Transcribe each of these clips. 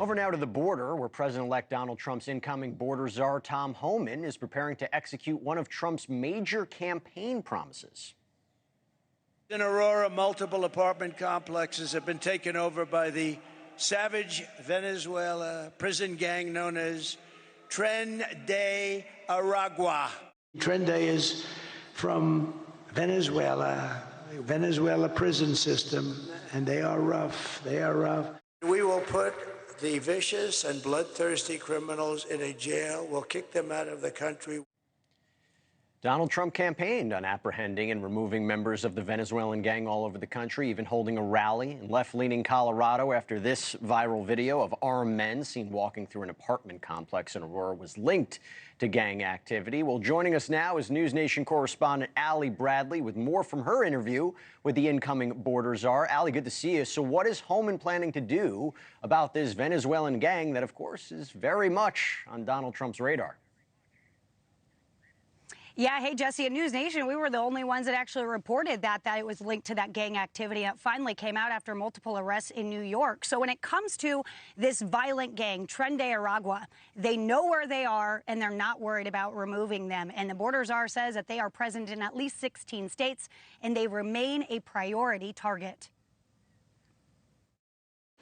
Over now to the border, where President-elect Donald Trump's incoming border czar, Tom Homan, is preparing to execute one of Trump's major campaign promises. In Aurora, multiple apartment complexes have been taken over by the savage Venezuela prison gang known as Tren de Aragua. Tren de is from Venezuela prison system, and they are rough. They are rough. We will put the vicious and bloodthirsty criminals in a jail. We'll kick them out of the country. Donald Trump campaigned on apprehending and removing members of the Venezuelan gang all over the country, even holding a rally in left-leaning Colorado after this viral video of armed men seen walking through an apartment complex in Aurora was linked to gang activity. Well, joining us now is NewsNation correspondent Allie Bradley with more from her interview with the incoming border czar. Allie, good to see you. So what is Homan planning to do about this Venezuelan gang that, of course, is very much on Donald Trump's radar? Yeah, hey, Jesse, at NewsNation, we were the only ones that actually reported that it was linked to that gang activity. It finally came out after multiple arrests in New York. So when it comes to this violent gang, Tren de Aragua, they know where they are, and they're not worried about removing them. And the border czar says that they are present in at least 16 states, and they remain a priority target.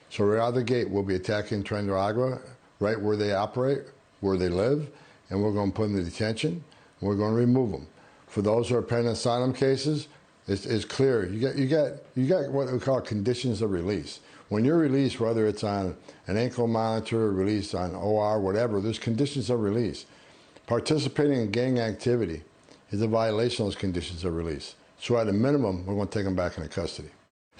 So right out of the gate, we'll be attacking Tren de Aragua, right where they operate, where they live, and we're going to put them in detention. We're going to remove them. For those who are pending asylum cases, it's clear. You got what we call conditions of release. When you're released, whether it's on an ankle monitor, released on OR, whatever, there's conditions of release. Participating in gang activity is a violation of those conditions of release. So at a minimum, we're going to take them back into custody.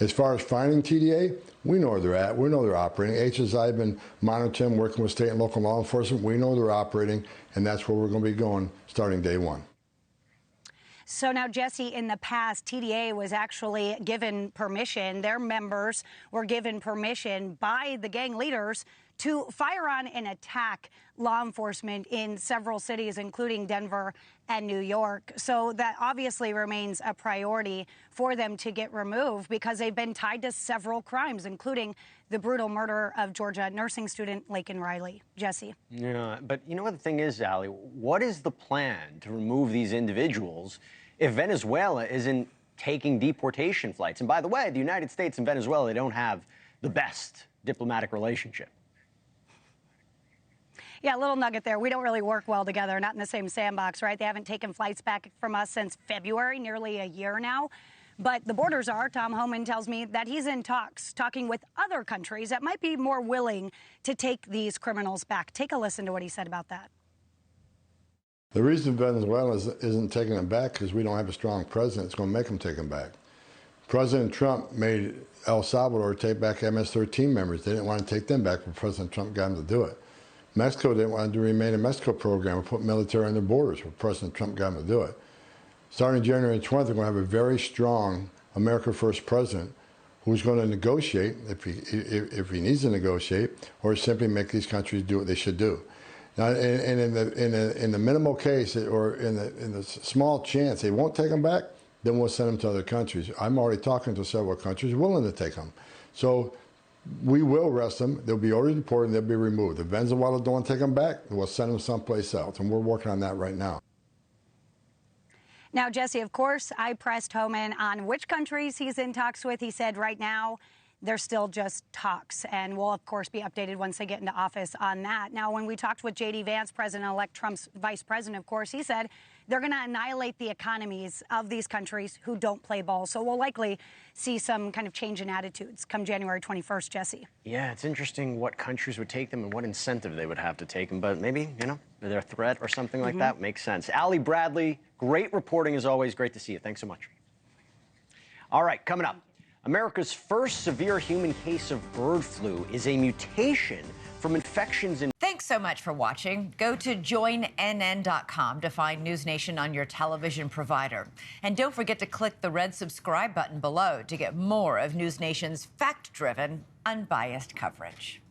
As far as finding TDA, we know where they're at. We know they're operating. HSI have been monitoring, working with state and local law enforcement. We know they're operating, and that's where we're going to be going starting day one. So now, Jesse, in the past, TDA was actually given permission. Their members were given permission by the gang leaders to fire on and attack law enforcement in several cities, including Denver and New York. So that obviously remains a priority for them to get removed because they've been tied to several crimes, including the brutal murder of Georgia nursing student Laken Riley. Jesse. Yeah, but you know what the thing is, Allie? What is the plan to remove these individuals if Venezuela isn't taking deportation flights? And by the way, the United States and Venezuela, they don't have the best diplomatic relationship. Yeah, a little nugget there. We don't really work well together, not in the same sandbox, right? They haven't taken flights back from us since February, nearly a year now. But the border czar, Tom Homan, tells me that he's in talking with other countries that might be more willing to take these criminals back. Take a listen to what he said about that. The reason Venezuela isn't taking them back is we don't have a strong president that's going to make them take them back. President Trump made El Salvador take back MS-13 members. They didn't want to take them back, but President Trump got them to do it. Mexico didn't want to remain in Mexico program or put military on their borders, but President Trump got them to do it. Starting January 20th, we're going to have a very strong America First president who's going to negotiate, if he needs to negotiate, or simply make these countries do what they should do. Now, and in the minimal case, or in the small chance they won't take them back, then we'll send them to other countries. I'm already talking to several countries willing to take them. So we will arrest them. They'll be already deported and they'll be removed. If Venezuela don't want to take them back, we'll send them someplace else. And we're working on that right now. Now, Jesse, of course, I pressed Homan on which countries he's in talks with. He said right now they're still just talks, and we'll, of course, be updated once they get into office on that. Now, when we talked with J.D. Vance, President-elect Trump's vice president, of course, he said they're going to annihilate the economies of these countries who don't play ball. So we'll likely see some kind of change in attitudes come January 21st, Jesse. Yeah, it's interesting what countries would take them and what incentive they would have to take them. But maybe, you know, their threat or something like that makes sense. Allie Bradley, great reporting as always. Great to see you. Thanks so much. All right, coming up. America's first severe human case of bird flu is a mutation from infections in... Thanks so much for watching. Go to joinnn.com to find NewsNation on your television provider. And don't forget to click the red subscribe button below to get more of NewsNation's fact-driven, unbiased coverage.